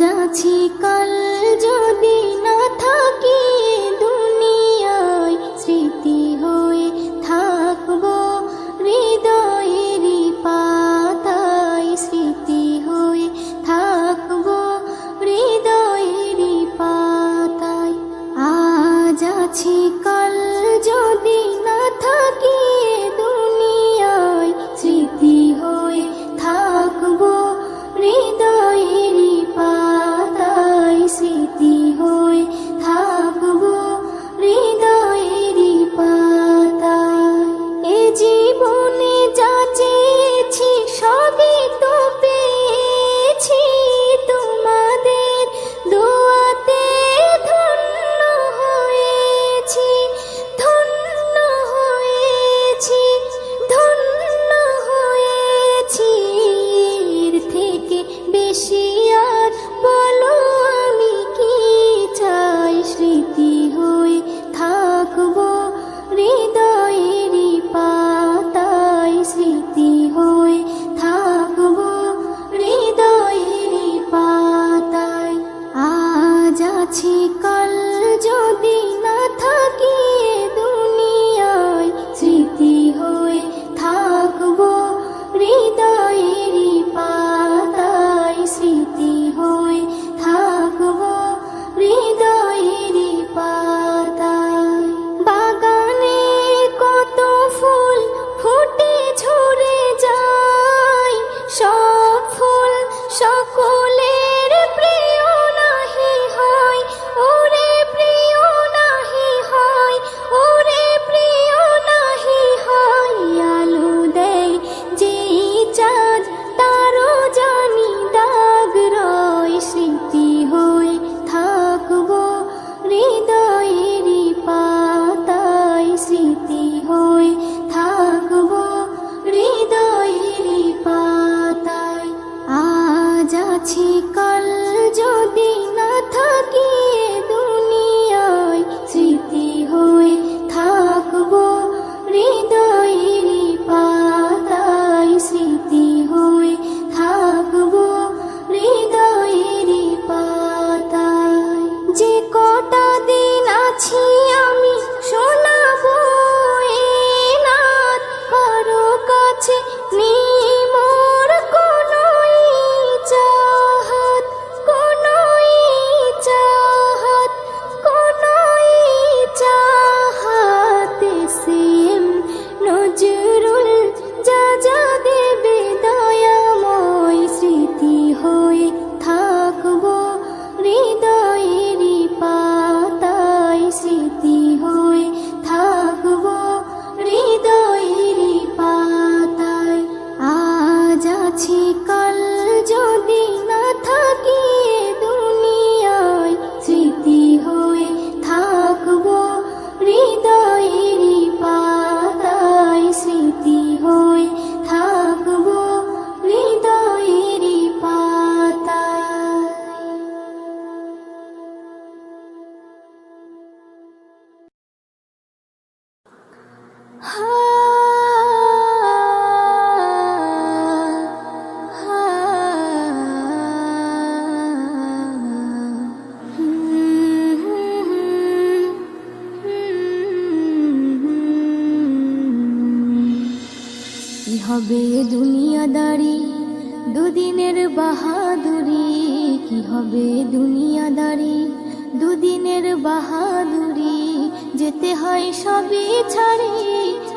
আছি কাল যদি না থাকি দুনিয়ায়, স্মৃতি হয়ে থাকবো হৃদয়েরই পাতায়, স্মৃতি হয়ে থাকবো হৃদয়েরই পাতায়। আজ আছি কাল যদি না থাকি দুনিয়ায়, স্মৃতি হয়ে থাকবো হৃদয়েরই পাতায়, স্মৃতি হয়ে থাকবো হৃদয়েরই পাতায়। এ জীবনে যা চেয়েছি সবই তো পেয়েছি, তোমাদের দোয়াতে ধন্য হয়েছি, ধন্য হয়েছি, ধন্য হয়েছি। এর থেকে বেশি আর বলো আমি কি চাই, স্মৃতি হয়ে থাকবো হৃদয়েরই পাতায়, স্মৃতি হয়ে থাকবো হৃদয়েরই পাতায়। আজ আছি কাল যদি না থাকি দুনিয়ায়, স্মৃতি হয়ে থাকবো হৃদয়েরই পাতায়, স্মৃতি হয়ে থাকবো হৃদয়েরই পাতায়। বাগানে কত ফুল ফুটে ঝরে যায়, সব ফুল সকলের প্রিয় নাহি হয়, ওরে প্রিয় নাহি হয়, ওরে প্রিয় নাহি হয়। আলো দেয় যেই চাঁদ তারও জানি দাগ রয়, স্মৃতি হয়ে থাকবো হৃদয়েরই পাতায়, স্মৃতি হয়ে থাকবো হৃদয়েরই পাতায়। আজ আছি কাল যদি না থাকি দুনিয়ায়, স্মৃতি হয়ে থাকবো হৃদয়েরই পাতায়, স্মৃতি হয়ে থাকবো হৃদয়েরই পাতায়। যে কটা দিন আছি আমি শোনাবো এ নাত, কারো কাছে নেই মোর কোনোই চাহাত, কোনোই চাহাত, কোনোই চাহাত। সেম নজরুল যা যা দেবে দয়াময়, স্মৃতি হয়ে থাকবো হৃদয়েরই পাতায়, স্মৃতি হয়ে থাকবো হৃদয়েরই পাতায়। আজ আছি কাল যদি না থাকি দুনিয়ায়, স্মৃতি হয়ে থাকবো হৃদয়েরই পাতায়, স্মৃতি হয়ে থাকবো হৃদয়েরই পাতায়। কি হবে দুনিয়াদারি দুদিনের বাহাদুরি, কি হবে দুনিয়াদারি দুদিনের বাহাদুরি। যেতে হয় সবই ছাড়ি,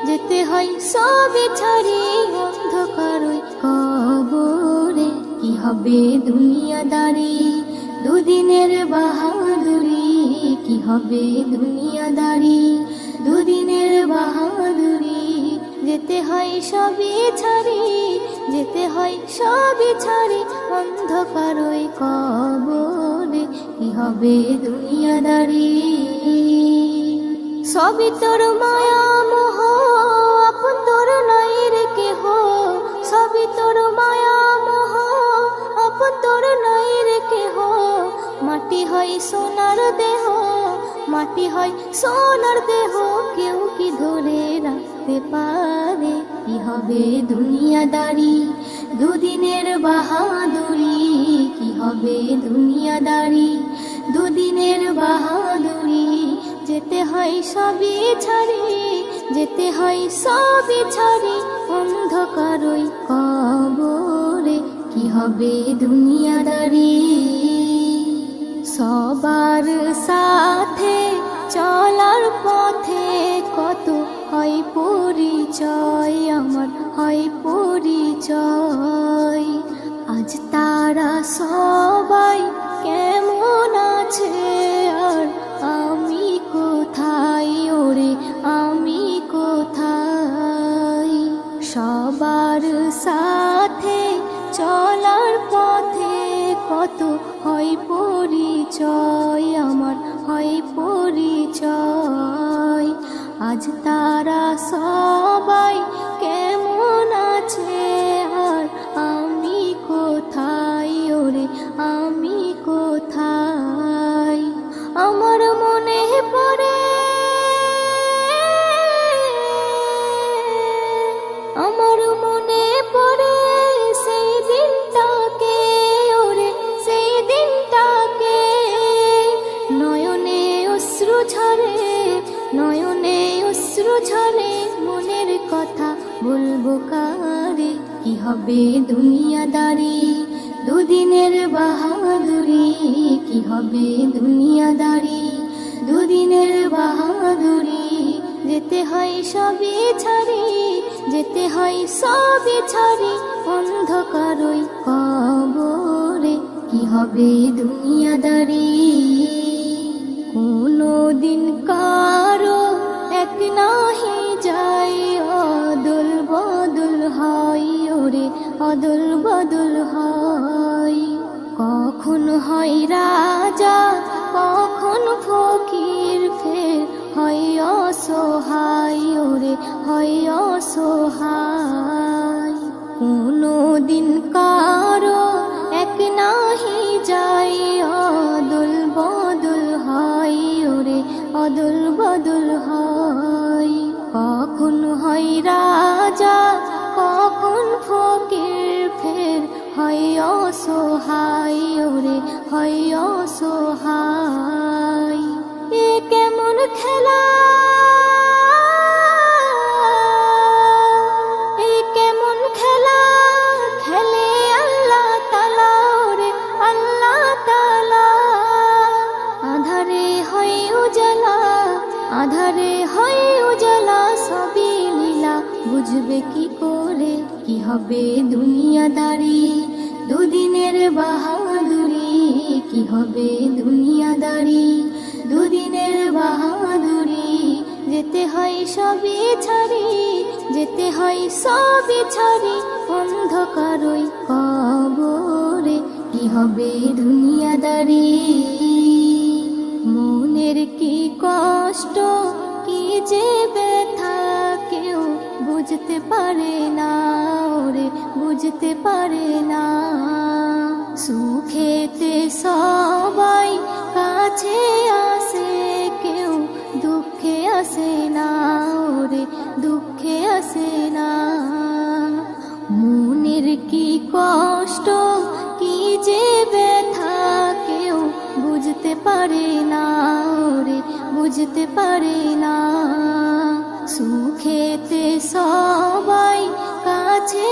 যেতে হয় সবই ছাড়ি অন্ধকার ওই কবরে। কি হবে দুনিয়াদারি দুদিনের বাহাদুরি, কি হবে দুনিয়াদারি দুদিনের বাহাদুরি। যেতে হয় সবই ছাড়ি, যেতে হয় সবই ছাড়ি অন্ধকার ওই কবরে। কি হবে দুনিয়াদারি, সবই তোর মায়া মোহ, আপন তোর নাই রে কেহ, সবই তোর মায়া মোহ, আপন তোর নাই রে কেহ। মাটি হয় সোনার দেহ, মাটি হয় সোনার দেহ, কেউ কি ধরে রাখতে পারে। কি হবে দুনিয়াদারি দুদিনের বাহাদুরি, কি হবে দুনিয়া দুদিনের বাহাদুরি, যেতে হয় সবই ছাড়ি, যেতে হয় সবই ছাড়ি, অন্ধকারই কবরে কি হবে দুনিয়াদারি। সবার সাথে চলার পথে কত হয় পরিচয়, আমার হয় পরিচয়। আজ তারা সবাই কেমন আছে, আর আমি কোথায়, ওরে আমি কোথায়। সবার সাথে চলার পথে কত হয় পরিচয়, আমার হয় পরিচয়। আজ তারা সবাই কেমন আছে, আর আমি কোথায়, ওরে আমি কোথায়। আমার মনে পড়ে, আমার মনে পড়ে সেই দিনটাকে, ওরে সেই দিনটাকে। নয়নে অশ্রু ঝরে, নয়নে অশ্রু ঝরে, মনের কথা বলবো কারে, কি হবে দুনিয়াদারি। দুদিনের বাহাদুরি, কি হবে দুনিয়াদারি। দুদিনের বাহাদুরি, যেতে হয় সবই ছাড়ি, যেতে হয় সবই ছাড়ি, অন্ধকারই কবরে কি হবে দুনিয়াদারি। কোনো দিন কারো এক নাহি যায়, অদল বদল হয়, ওরে অদল বদল হয়। কখন হয় রাজা, কখন ফকির, ফের হয় অসহায়, ওরে হয় অসহায়। কোনো দিন কারো এক নাহি যায়, অদল বদল হয়, ওরে অদল বদল হয়। কখন হয় রাজা, কখন ফকির, ফের হয় অসহায়, ওরে হয় অসহায়। এ কেমন খেলা, এ কেমন খেলা, খেলে আল্লাহ তাআলা, ওরে আল্লাহ তাআলা। আধারে হয় উজালা, আধারে হয় উজালা, সবই লীলা বুঝবে কি করে, কি হবে দুনিয়াদারি। দুদিনের বাহাদুরি, কি হবে দুনিয়াদারি। দুদিনের বাহাদুরি, যেতে হয় সবই ছাড়ি, যেতে হয় সবই ছাড়ি, অন্ধকারই কবরে কি হবে দুনিয়াদারি। মনের কি কষ্ট, কি যে ব্যথা, কেউ বুঝতে পারে না, ওরে বুঝতে পারে না। সুখেতে সবাই কাছে আসে, কেউ দুঃখে আসে না, ওরে দুঃখে আসে না। মনের কি কষ্ট, কি যে ব্যথা, কেউ বুঝতে পারে না, ওরে বুঝতে পারে না। সুখেতে সবাই কাছে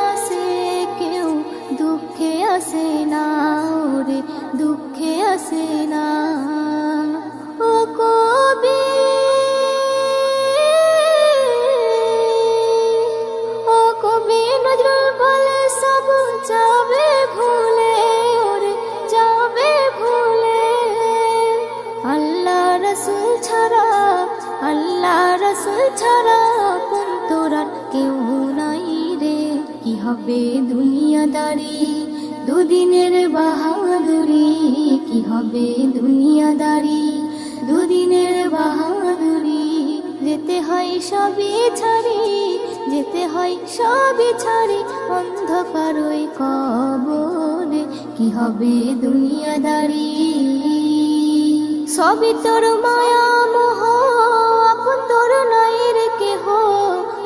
আসে, কেউ দুঃখে আসে না, ওরে দুঃখে আসে না। ও কবি, ও কবি নজরুল বলে সব যাবে ভুলে, ওরে যাবে ভুলে। আল্লাহ রসুল ছাড়া, আল্লাহ রসুল ছাড়া আপন তোর আর কেউ নাই রে, কি হবে দুনিয়াদারি। দুদিনের বাহাদুরি, কি হবে দুনিয়াদারি। দুদিনের বাহাদুরি, যেতে হয় সবই ছাড়ি, যেতে হয় সবই ছাড়ি, অন্ধকারই কবরে কি হবে দুনিয়াদারি। সবই তোর মায়া মোহ, আপন তোর নাই রে কেহ।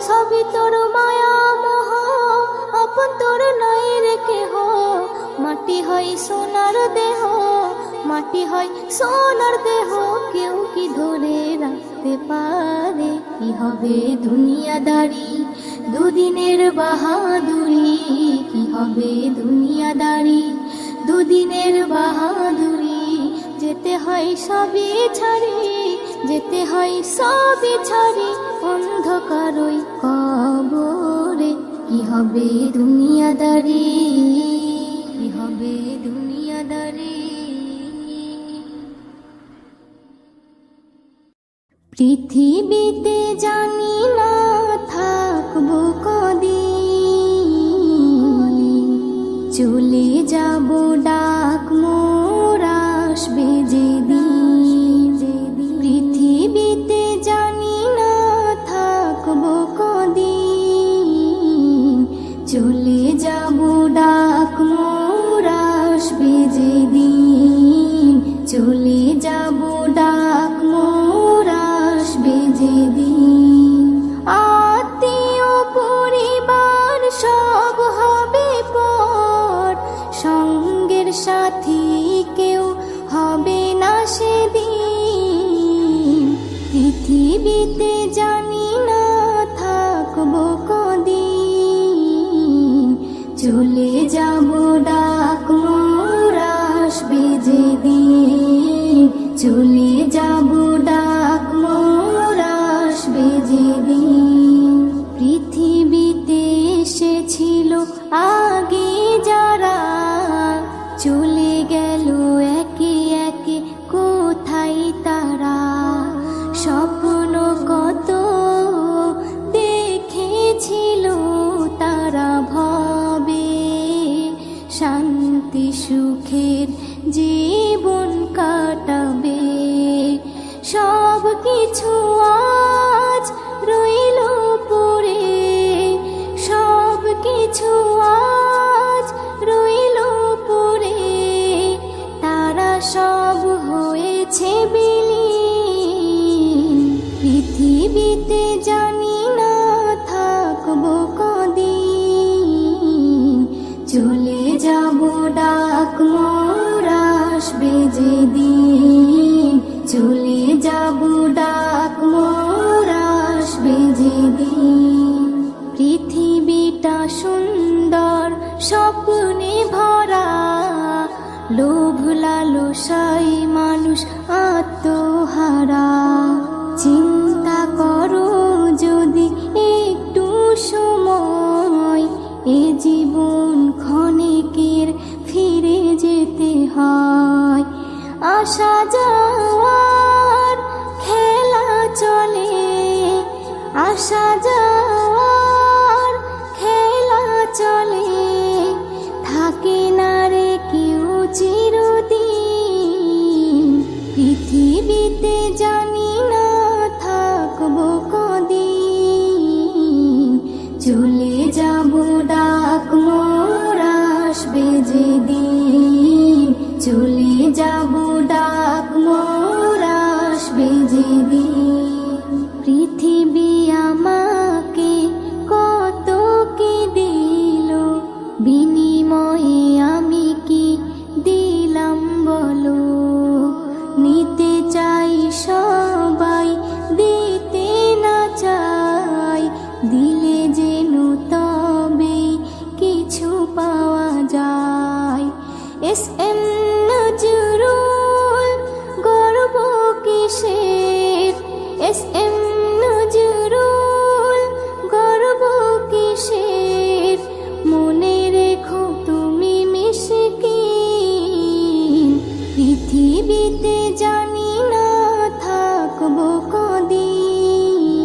সবই তোর মায়া মোহ, আপন তোর নাই রে কেহ। মাটি হয় সোনার দেহ, মাটি হয় সোনার দেহ, কেউ কি ধরে রাখতে পারে? কি হবে দুনিয়াদারি, দুদিনের বাহাদুরি, কি হবে দুনিয়াদারি, দুদিনের বাহাদুরি। যেতে হয় সবই ছাড়ি, যেতে হয় সবই ছাড়ি, অন্ধকারই কবরে। কি হবে দুনিয়াদারি, কি হবে দুনিয়াদারি। পৃথিবীতে জানি না থাকবো কদিন, চলে যাব ডাক মোর আসবে যেদিন। পৃথিবীতে জানি না থাকবো কদিন, চলে যাব ডাক মোর আসবে যেদিন, চলে যাব ডাক মোর আসবে যেদিন। আত্মীয় পরিবার সব হবে পর, সঙ্গের সাথী কেউ হবে না সেদিন। পৃথিবীতে জানি না থাকবো কদিন, চলে যাব ডাক মোর আসবে যেদিন, চলে যাব ডাক মোর আসবে যেদিন। পৃথিবীতে এসেছিল আগে যারা, চলে গেল একে একে কোথায় তারা? স্বপ্ন কত দেখেছিল তারা ভবে, শান্তি সুখের জীবন কাটাবে। সব কিছু আজ রইল পড়ে, সব কিছু আজ রইল পড়ে, তারা সব হয়েছে বিলীন। পৃথিবীতে জানি না থাকবো কদিন, চলে যাব ডাক মোর আসবে যেদিন, চলে যাব ডাক মোর আসবে যেদিন। পৃথিবীটা সুন্দর স্বপ্নে ভরা, লোভ লালসায় মানুষ আত্মহারা। চিন্তা করো যদি একটু সময়, এ জীবন ক্ষণিকের ফিরে যেতে হয়। আসা যাওয়ার খেলা চলে, আসা যাওয়ার খেলা চলে, থাকে না রে কেউ চিরদিন। পৃথিবীতে জানি না থাকবো কদিন, চলে যাব ডাক মোর আসবে যেদিন, চলে যাব ডাক মোর আসবে যেদিন। পৃথিবী আমাকে কত কি দিল, বিনিময়ে আমি কি দিলাম বলো? নিতে চাই সবাই, দিতে না চাই, দিলে যেন তবে কিছু পাওয়া যায়। এস এম নজরুল গর্ব কিসের, এস এম নজরুল গর্ব কিসের? মনে রেখো তুমি মিসকিন। পৃথিবীতে জানি না থাকবো কদিন,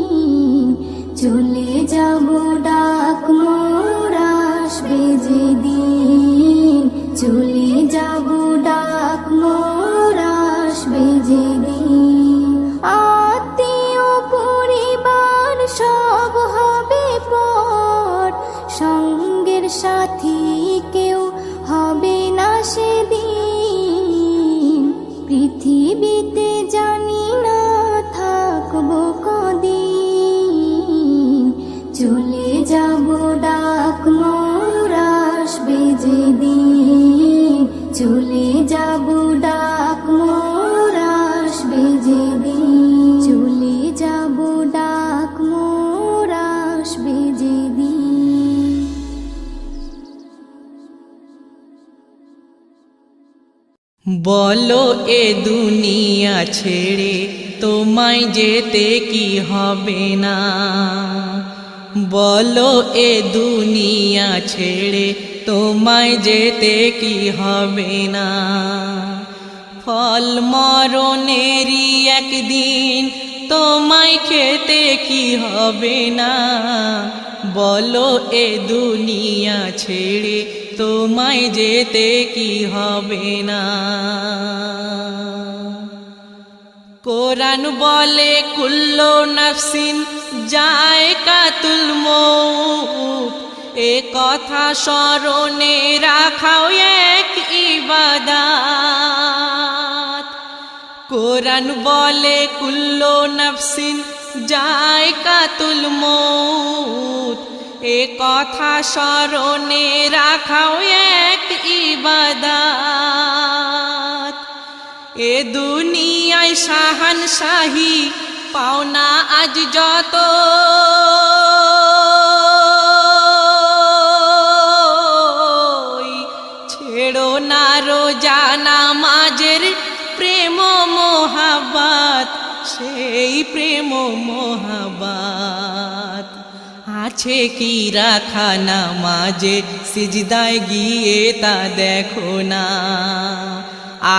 চলে যাব ডাক মোর আসবে যেদিন, চলে যাব ডাক মোর আসবে যেদিন। আত্মীয় পরিবার সব হবে পর, সঙ্গের সাথী কেউ হবে না সেদিন। পৃথিবীতে জানি না থাকবো কদিন, চলে যাব ডাক মোর আসবে যেদিন, চলে যাব ডাক বলো এ দুনিয়া ছেড়ে তোমায় যেতে কি হবে না, বলো এ দুনিয়া ছেড়ে তোমায় যেতে কি হবে না। ফল মরণেরই একদিন তোমায় খেতে কি হবে না, বলো এ দুনিয়া ছেড়ে তোমায় যেতে কি হবে না। কোরআন বলে কুল্লু নাফসিন যায়কাতুল মউত, এ কথা স্মরণে রাখাও এক ইবাদত। কোরআন বলে কুল্লু নাফসিন যায়কাতুল মউত, এ কথা স্মরণে রাখাও এক ইবাদত। এ দুনিয়ায় শাহানশাহী পাওনা আজ যত, ছেড়ো না রোজা নামাজের প্রেম মোহাব্বত, সেই প্রেম মোহাব্বত। আছে কি রাখা নামাজে সিজদায় গিয়ে তা দেখো না,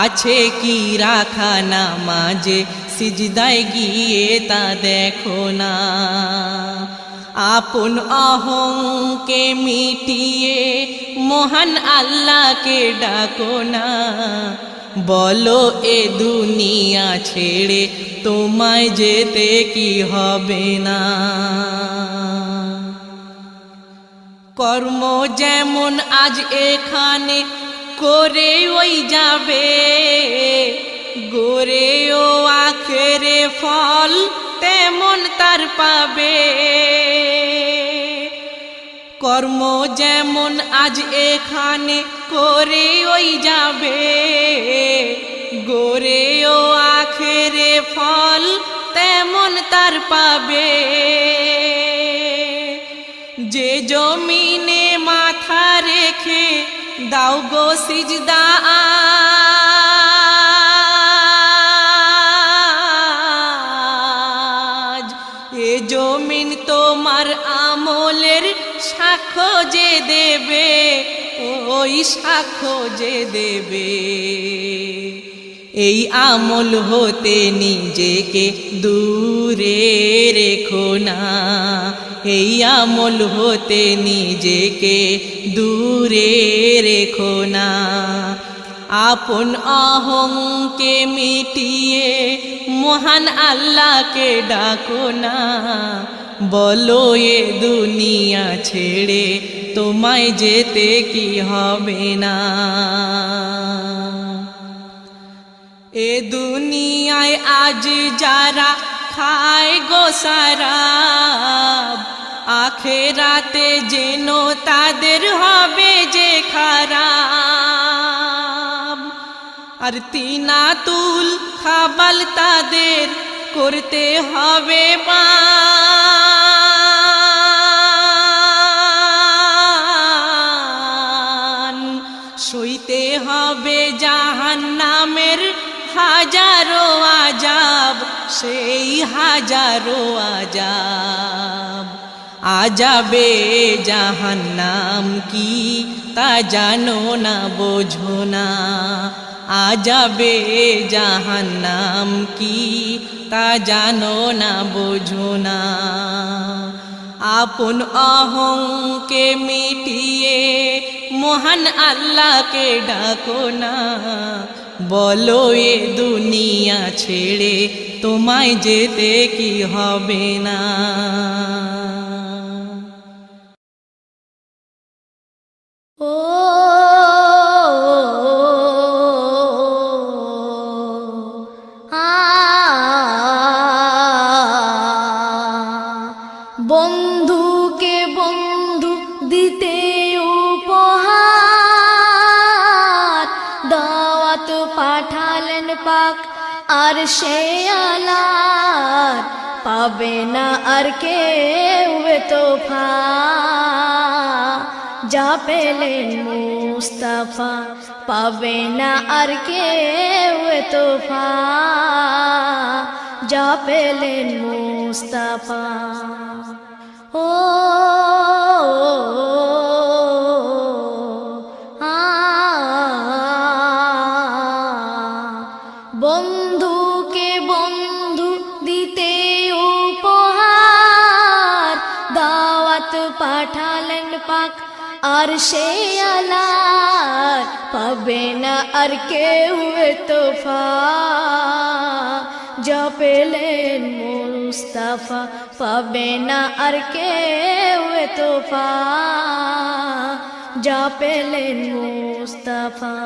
আছে কি রাখা নামাজে সিজদায় গিয়ে তা দেখো না। আপন অহংকে মিটিয়ে মহান আল্লাহকে ডাকো না, বলো এ দুনিয়া ছেড়ে তোমায় যেতে কি হবে না। কর্ম যেমন আজ এখানে করে ওই যাবে, গড়ে ও আখেরে ফল তেমন তার পাবে। কর্ম যেমন আজ এখানে করে ওই যাবে, গড়ে ও আখেরে ফল তেমন তার পাবে। যে জমিনে মাথা রেখে দাও গো সিজদা আজ, এ জমিন তোমার আমলের সাক্ষ্য যে দেবে, ওই সাক্ষ্য যে দেবে। এই আমল হতে নিজেকে দূরে রেখো না, এই আমল হতে নিজেকে দূরে রেখো না। আপন অহংকে মিটিয়ে মহান আল্লাহকে ডাকো না, বলো এ দুনিয়া ছেড়ে তোমায় যেতে কি হবে না। এ দুনিয়ায় আজ যারা খায় গো শরাব, আখেরাতে যেন তাদের হবে যে খারাপ। আর তিনাতুল খাবাল তাদের করতে হবে পান, সইতে হবে জাহান্নামের হাজারো আযাব, সেই হাজারো আযাব। আযাবে জাহান্নাম কি তা জানো না বোঝো না, আযাবে জাহান্নাম কি তা জানো না বোঝো না। আপন অহংকে মিটিয়ে মহান আল্লাহকে ডাকো না, বলো এ দুনিয়া ছেড়ে তোমায় যেতে কি হবে না। ও বন্ধুকে বন্ধু দিতে উপহার, দাওয়াত পাঠালেন পাক আর সে আলার, পাবে না আর কেউ তোফা। যা পেলেন মুস্তাফা পাবে না আর কেউ এ তোফা, যা পেলেন মুস্তাফা। ও বন্ধুকে বন্ধু দিতে উপহার, দাওয়াত পাঠালেন পাক আর সে আলার, পাবে না আর কেউ এ তোফা, যা পেলেন মুস্তাফা পাবে না আর কেউ এ তোফা, যা পেলেন মুস্তাফা।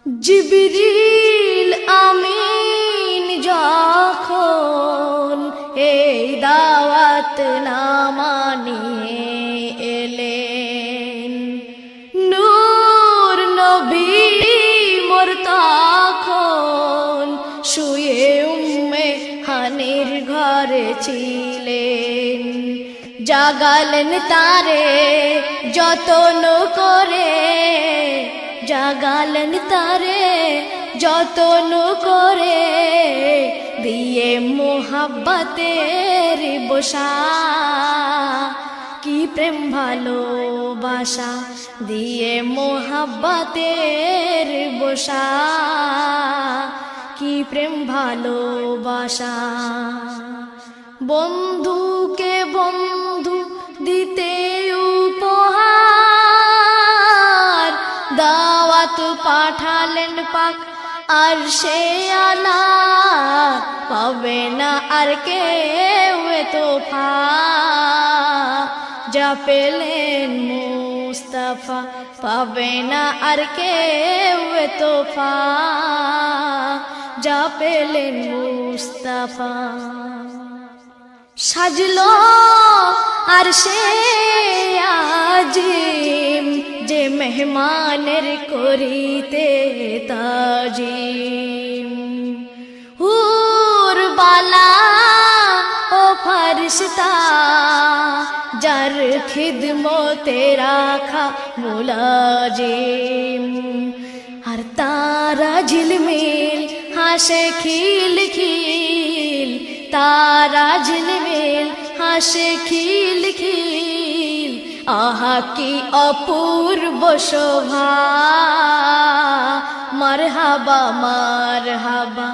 জিবরিল আমিন যখন এই দাওয়াত না মানিয়ে এলেন, নূর নবী মোর তখন শুয়ে উম্মে হানির ঘরে ছিলেন, জাগালেন তারে যতন করে, জাগালেন তারে যতন করে, দিয়ে মোহাব্বতের বসা, কি প্রেম ভালোবাসা, দিয়ে মোহাব্বতের বসা, কি প্রেম ভালোবাসা। বন্ধুকে বন্ধু দিতে উপহার, দাওয়াত পাঠালেন পাক আর সে আলা, পাবে না আর কেউ এ তোফা, যা পেলেন মুস্তাফা পাবে না আর কেউ এ তোফা, যা পেলেন মুস্তাফা। সাজলো আর সে আজিম, যে মেহমানের করিতে তাজিম, হুর বালা ও ফরিশতা, যার খিদমতে রাখা মুলাজিম, আর তারা ঝিলমিল হাসে খিল খিল, তারা ঝিলমিল হাসে খিল খিল, আহা কি অপূর্ব শোভা, মারহাবা মারহাবা,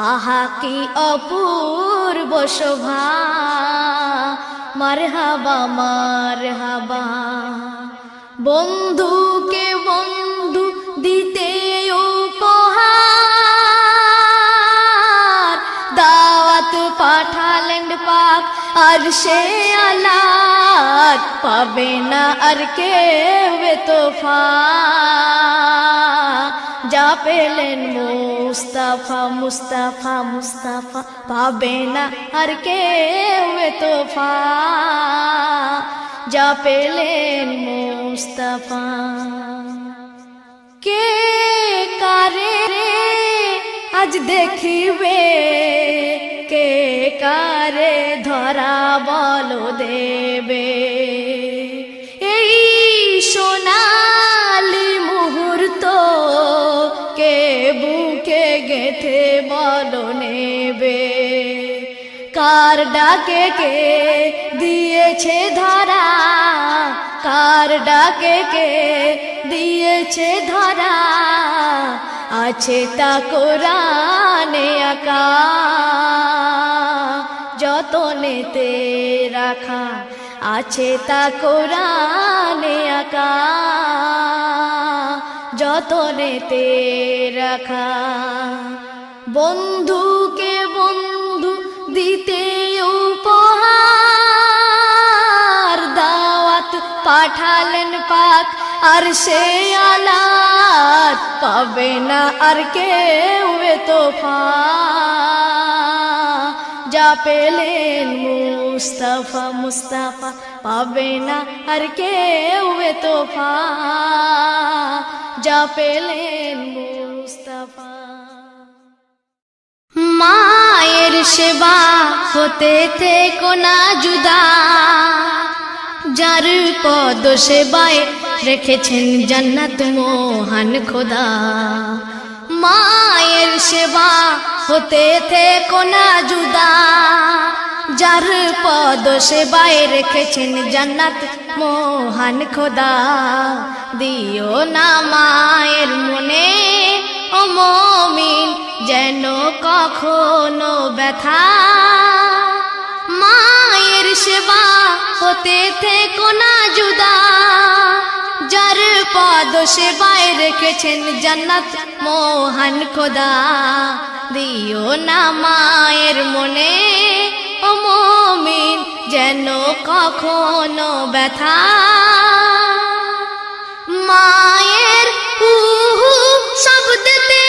আহা কি অপূর্ব শোভা, মারহাবা মারহাবা। বন্ধুকে বন্ধু দিতে উপহার, দাওয়াত পাঠালেন পাক আর সে আলার, পাবে না আর কেউ এ তোফা, যা পেলেন মুস্তাফা মুস্তাফা মুস্তাফা, পাবে না আর কেউ এ তোফা, যা পেলেন মুস্তাফা। কে কারে আজ দেখিবে, কে কারে ধরা বলো দেবে, এই সোনালি মুহূর্ত কে বুকে গেথে বলো নেবে, কার ডাকে কে দিয়েছে ধরা, কার ডাকে কে দিয়েছে ধরা, আছে তা কোরআনে আকা, যতনেতে রাখা, আছে তা কোরআনে আকা, যতনেতে রাখা। বন্ধুকে বন্ধু দিতে উপহার, দাওয়াত পাঠালেন পাক আর সে আলার, পাবে না আর কেউ এ তোফা, যা পেলেন মুস্তাফা মুস্তাফা, পাবে না আর কেউ এ তোফা, যা পেলেন মুস্তাফা। মায়ের সেবা হতে থেকো না জুদা, যার পদ সেবায় রেখেছেন জান্নাত মহান খোদা। মায়ের সেবা হতে থেকো না জুদা, যার পদ সেবায় রেখেছেন জান্নাত মহান খোদা। দিও না মায়ের মনে ও মুমিন যেন কখনো ব্যথা, মায়ের সেবা হতে থেকো না জুদা, যার পদ সেবায় রেখেছেন জান্নাত মহান খোদা। দিও না মায়ের মনে ও মুমিন যেন কখনো ব্যথা, মায়ের উহু শব্দতে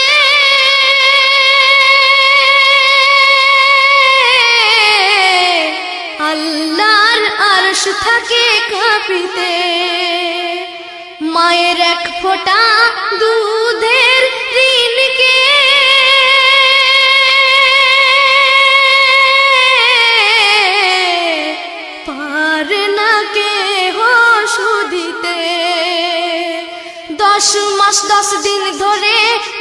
আল্লাহর আরশ থাকে কাঁপিতে, মায়ের এক ফোঁটা দুধের ঋণকে পার না কেহ শুধিতে। 10 মাস 10 দিন ধরে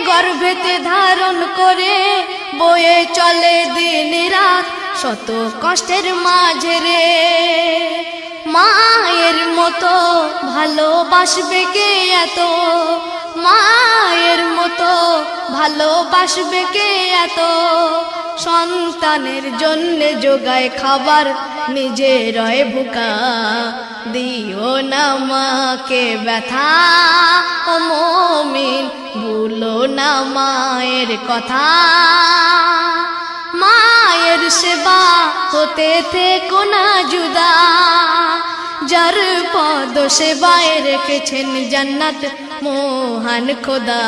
গর্ভেতে ধারণ করে বয়ে চলে দিন রাত শত কষ্টের মাঝে রে। মায়ের মতো ভালোবাসবে কে এত, মায়ের মতো ভালোবাসবে কে এত, সন্তানের জন্য যোগায় খাবার নিজে রয় ভুকা। দিও না মাকে ব্যথা ও মুমিন ভুলো না মায়ের কথা, মায়ের সেবা হতে থেকো না জুদা, যার পদ সেবায় রেখেছেন জান্নাত মহান খোদা।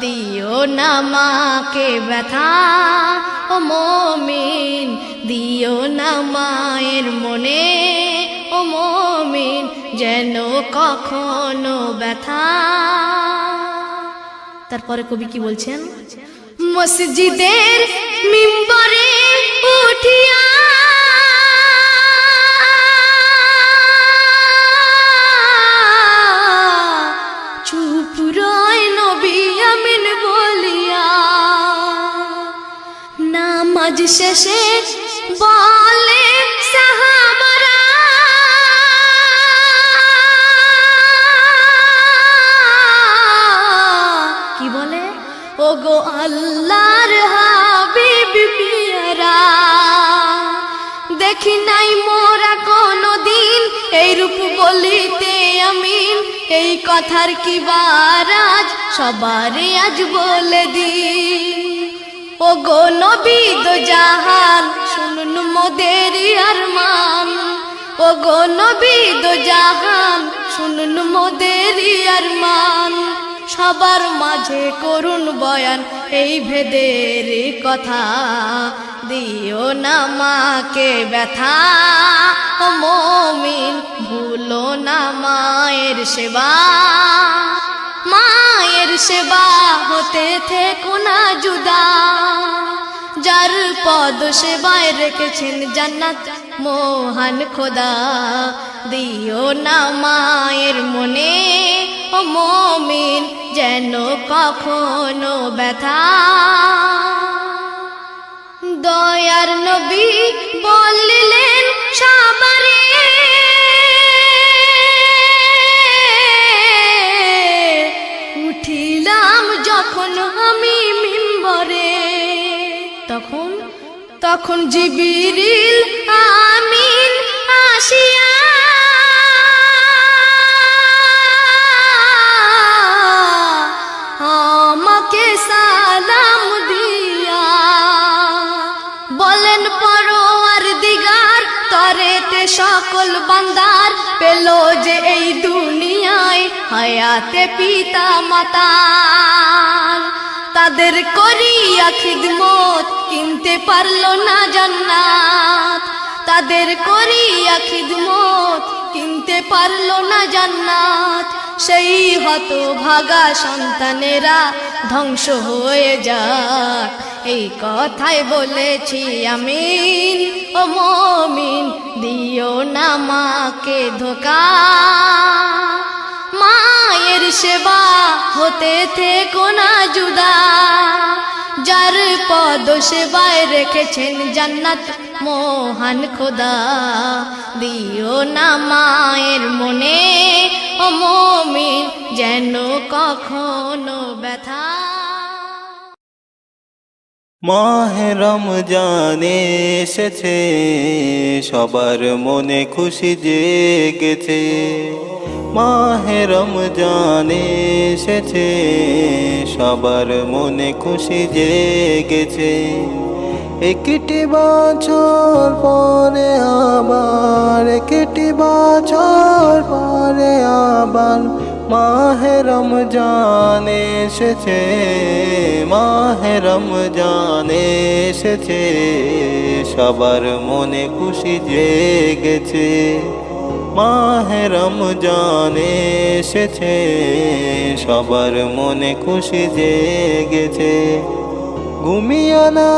দিও না মাকে ব্যথা ও মুমিন, দিও না মায়ের মনে ও মুমিন যেন কখনো ব্যথা। তারপরে কবি কি বলছেন? মসজিদের মিম্বরে উঠিয়া চুপ রয় নবী আমিন বলিয়া, নামাজ শেষে বলে সাহাবারা কি বলে? ওগো আল্লাহর হাবিব পিয়ারা, দেখি নাই মোরা কোনদিন এই রূপ বলিতে আমিন, এই কথার কি বারাজ সবারে আজ বলে দিন। ওগো নবী দো জাহান শুনুন মোদের আরমান, ওগো নবী দো জাহান শুনুন মোদের আরমান, সবার মাঝে করুন বয়ান এই ভেদের কথা। দিও না মাকে ব্যথা ও মুমিন ভুলো না মায়ের সেবা, মায়ের সেবা হতে থেকো না জুদা, যার পদ সেবায় রেখেছেন জান্নাত মহান খোদা। দিও না মায়ের মনে ও মুমিন যেন কখনো ব্যথা। দয়ার নবী বললেন সবারে উঠিলাম যখন আমি মিম্বরে, তখন জিবরিল আমিন আসিয়া আমাকে সালাম দিয়া বলেন পরওয়ারদিগার তরেতে সকল বান্দার পেল যে এই দুনিয়ায় হায়াতে পিতা মাতার, তাদের করিয়া খিদমত কিনতে পারলো না জান্নাত, তাদের করিয়া খিদমত কিনতে পারলো না জান্নাত। সেই হতভাগা সন্তানেরা ধ্বংস হয়ে যাক, এই কথাই বলেছি আমিন। ও মুমিন দিও না মাকে ধোঁকা, মায়ের সেবা হতে থেকো না জুদা, যার পদ সেবায় রেখেছেন জান্নাত মহান খোদা। দিও না মায়ের মনে ও মুমিন যেন কখনো ব্যথা। মাহে রমজান এসেছে, সবার মনে খুশি জেগেছে। মাহে রমজান এসেছে, সবার মনে খুশি জেগেছে। একটি বছর পরে আবার, একটি বছর পরে আবার মাহে রমজান এসেছে, মাহে রমজান এসেছে। সবার মনে খুশি জেগেছে। মাহে রমজান এসেছে, সবার মনে খুশি জেগেছে। ঘুমিও না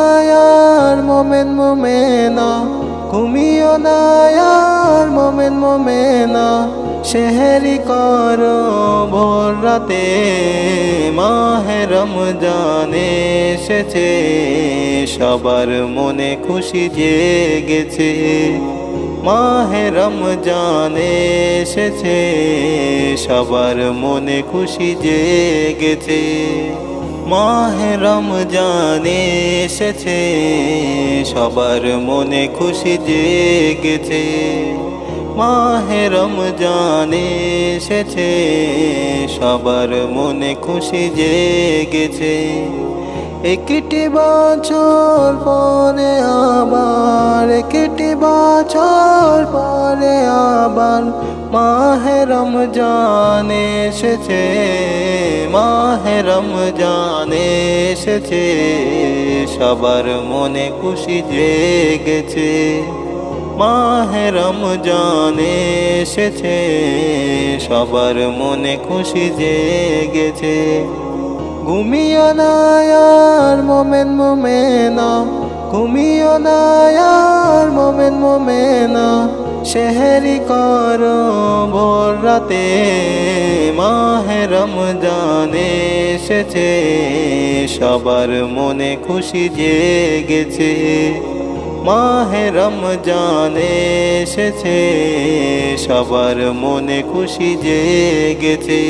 আর মোমেন মোমেনা, ঘুমিও না আর মোমেন মোমেনা, সেহরি করো ভোর রাতে। মাহে রমজান এসেছে, সবার মনে খুশি জেগেছে। মাহে রমজান এসেছে, সবার মনে খুশি জেগেছে। মাহে রমজান এসেছে, সবার মনে খুশি জেগেছে। মাহে রমজান এসেছে, সবার মনে খুশি জেগেছে। একটি বছর পরে আবার, একটি বছর পরে আবার মাহে রমজান এসেছে, মাহে রমজান এসেছে। সবার মনে খুশি জেগেছে। মাহে রমজান এসেছে, সবার মনে খুশি জেগেছে। ঘুমিও না আর মোমেন মোমেনা, ঘুমিও না আর মোমেন মোমেনা, সেহরি করো ভোর রাতে। মাহে রমজান এসেছে, সবার মনে খুশি জেগেছে। মাহে রমজান এসেছে, সবার মনে খুশি জেগেছে।